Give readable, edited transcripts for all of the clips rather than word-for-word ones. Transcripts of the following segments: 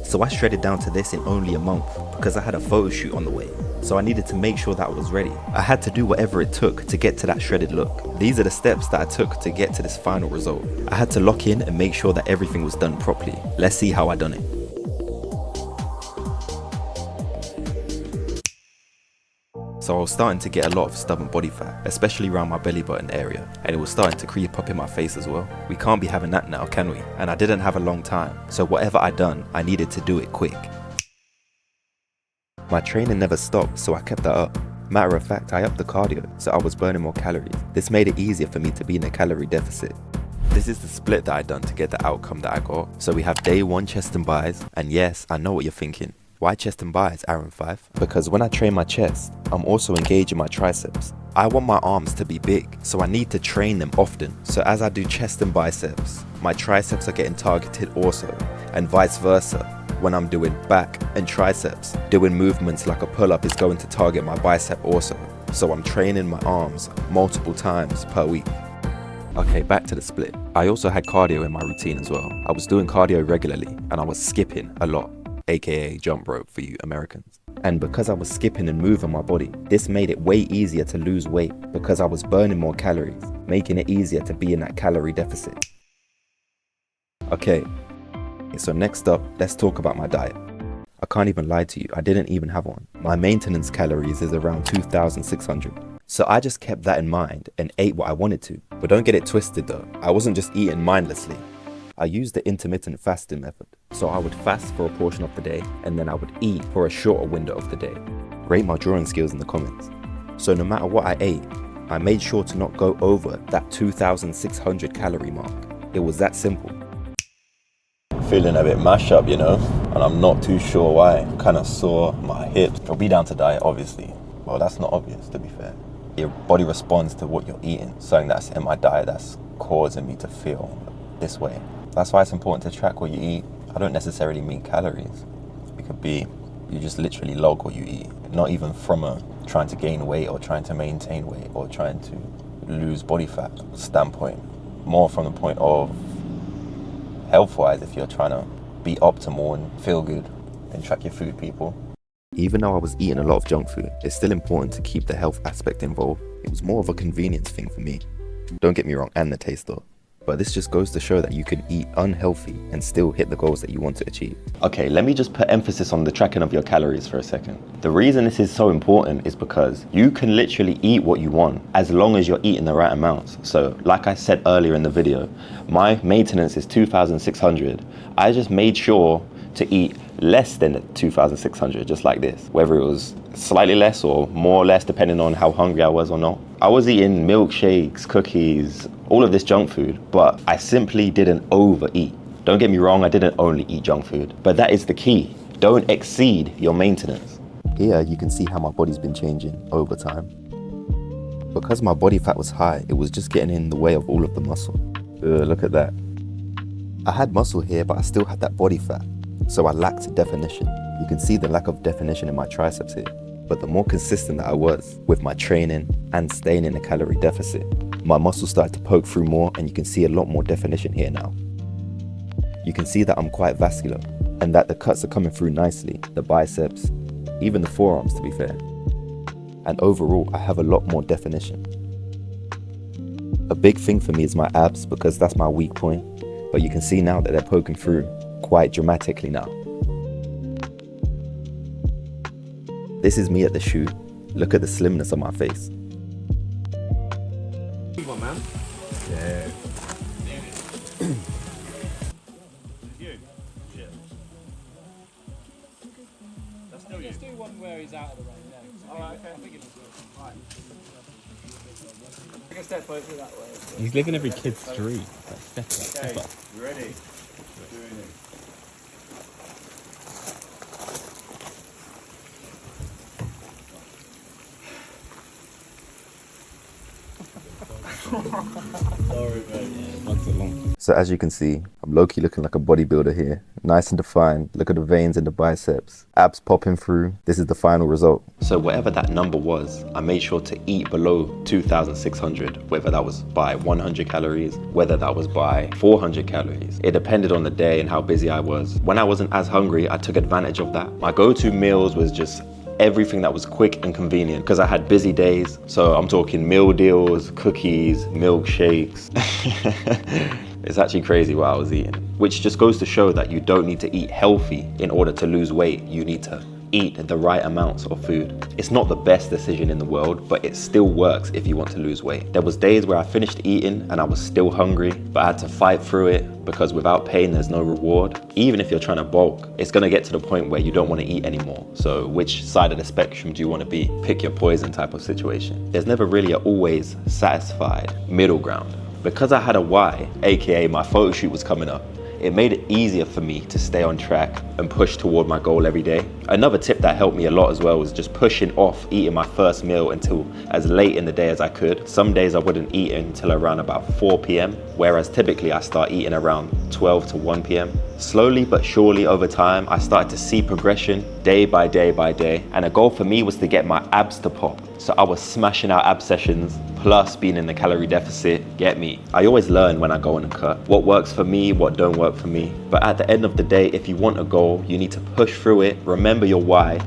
So I shredded down to this in only a month because I had a photo shoot on the way. So I needed to make sure that I was ready. I had to do whatever it took to get to that shredded look. These are the steps that I took to get to this final result. I had to lock in and make sure that everything was done properly. Let's see how I done it. So I was starting to get a lot of stubborn body fat, especially around my belly button area, and it was starting to creep up in my face as well. We can't be having that now, can we? And I didn't have a long time, so whatever I done, I needed to do it quick. My training never stopped, so I kept that up. Matter of fact, I upped the cardio, so I was burning more calories. This made it easier for me to be in a calorie deficit. This is the split that I done to get the outcome that I got. So we have day 1 chest and buys, and yes, I know what you're thinking. Why chest and buys, Aaron 5? Because when I train my chest, I'm also engaging my triceps. I want my arms to be big, so I need to train them often. So as I do chest and biceps, my triceps are getting targeted also, and vice versa. When I'm doing back and triceps, doing movements like a pull-up is going to target my bicep also. So I'm training my arms multiple times per week. Okay, back to the split. I also had cardio in my routine as well. I was doing cardio regularly and I was skipping a lot, aka jump rope for you Americans. And because I was skipping and moving my body, this made it way easier to lose weight because I was burning more calories, making it easier to be in that calorie deficit. Okay, so next up, let's talk about my diet. I can't even lie to you, I didn't even have one. My maintenance calories is around 2,600. So I just kept that in mind and ate what I wanted to. But don't get it twisted though, I wasn't just eating mindlessly. I used the intermittent fasting method. So I would fast for a portion of the day and then I would eat for a shorter window of the day. Rate my drawing skills in the comments. So no matter what I ate, I made sure to not go over that 2,600 calorie mark. It was that simple. Feeling a bit mash up, you know, and I'm not too sure why. Kind of sore, my hips. It'll be down to diet, obviously. Well, that's not obvious, to be fair. Your body responds to what you're eating. Something that's in my diet that's causing me to feel this way. That's why it's important to track what you eat. I don't necessarily mean calories. It could be you just literally log what you eat. Not even from a trying to gain weight or trying to maintain weight or trying to lose body fat standpoint. More from the point of health-wise, if you're trying to be optimal and feel good, then track your food, people. Even though I was eating a lot of junk food, it's still important to keep the health aspect involved. It was more of a convenience thing for me. Don't get me wrong, and the taste though. But this just goes to show that you can eat unhealthy and still hit the goals that you want to achieve. Okay, let me just put emphasis on the tracking of your calories for a second. The reason this is so important is because you can literally eat what you want as long as you're eating the right amounts. So like I said earlier in the video, my maintenance is 2,600. I just made sure to eat less than 2,600, just like this. Whether it was slightly less or more or less, depending on how hungry I was or not. I was eating milkshakes, cookies, all of this junk food, but I simply didn't overeat. Don't get me wrong, I didn't only eat junk food, but that is the key. Don't exceed your maintenance. Here you can see how my body's been changing over time. Because my body fat was high, it was just getting in the way of all of the muscle. Look at that. I had muscle here, but I still had that body fat. So I lacked definition. You can see the lack of definition in my triceps here. But the more consistent that I was with my training and staying in a calorie deficit, my muscles started to poke through more and you can see a lot more definition here now. You can see that I'm quite vascular and that the cuts are coming through nicely, the biceps, even the forearms to be fair. And overall, I have a lot more definition. A big thing for me is my abs because that's my weak point, but you can see now that they're poking through quite dramatically now. This is me at the shoot. Look at the slimness of my face. Come on, man. Yeah. You. Yeah. That's still you. Let's do one where he's out of the way. Yeah. Alright, okay. I think it's good. Alright. I can step over that way. He's living every kid's dream. Like, step Okay, up. you ready? Doing it. Sorry, mate. Once a long. So as you can see, I'm low-key looking like a bodybuilder here nice and defined. Look at the veins in the biceps, abs popping through. This is the final result. So whatever that number was, I made sure to eat below 2,600, whether that was by 100 calories, whether that was by 400 calories. It depended on the day and how busy I was. When I wasn't as hungry, I took advantage of that. My go-to meals was just everything that was quick and convenient because I had busy days. So I'm talking meal deals, cookies, milkshakes. It's actually crazy what I was eating, which just goes to show that you don't need to eat healthy in order to lose weight. You need to eat the right amounts of food. It's not the best decision in the world, but it still works if you want to lose weight. There was days where I finished eating and I was still hungry, but I had to fight through it because without pain, there's no reward. Even if you're trying to bulk, it's gonna get to the point where you don't wanna eat anymore. So which side of the spectrum do you wanna be? Pick your poison type of situation. There's never really an always satisfied middle ground. Because I had a why, AKA my photo shoot was coming up, it made it easier for me to stay on track and push toward my goal every day. Another tip that helped me a lot as well was just pushing off eating my first meal until as late in the day as I could. Some days I wouldn't eat until around about 4 p.m, whereas typically I start eating around 12 to 1 p.m. Slowly but surely over time, I started to see progression day by day by day. And a goal for me was to get my abs to pop. So I was smashing out ab sessions, plus being in the calorie deficit, get me. I always learn when I go on a cut. What works for me, what don't work for me. But at the end of the day, if you want a goal, you need to push through it, remember your why,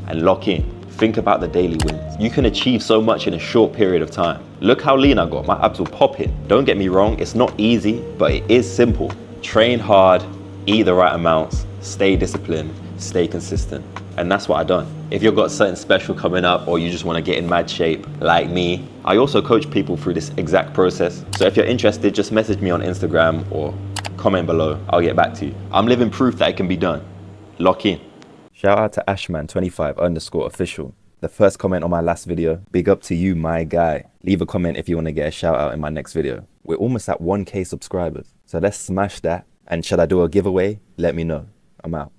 and lock in. Think about the daily wins. You can achieve so much in a short period of time. Look how lean I got, my abs will pop in. Don't get me wrong, it's not easy, but it is simple. Train hard, eat the right amounts, stay disciplined, stay consistent. And that's what I done. If you've got something special coming up or you just want to get in mad shape like me, I also coach people through this exact process. So if you're interested, just message me on Instagram or comment below. I'll get back to you. I'm living proof that it can be done. Lock in. Shout out to Ashman25_official. The first comment on my last video. Big up to you, my guy. Leave a comment if you want to get a shout out in my next video. We're almost at 1K subscribers. So let's smash that. And should I do a giveaway? Let me know. I'm out.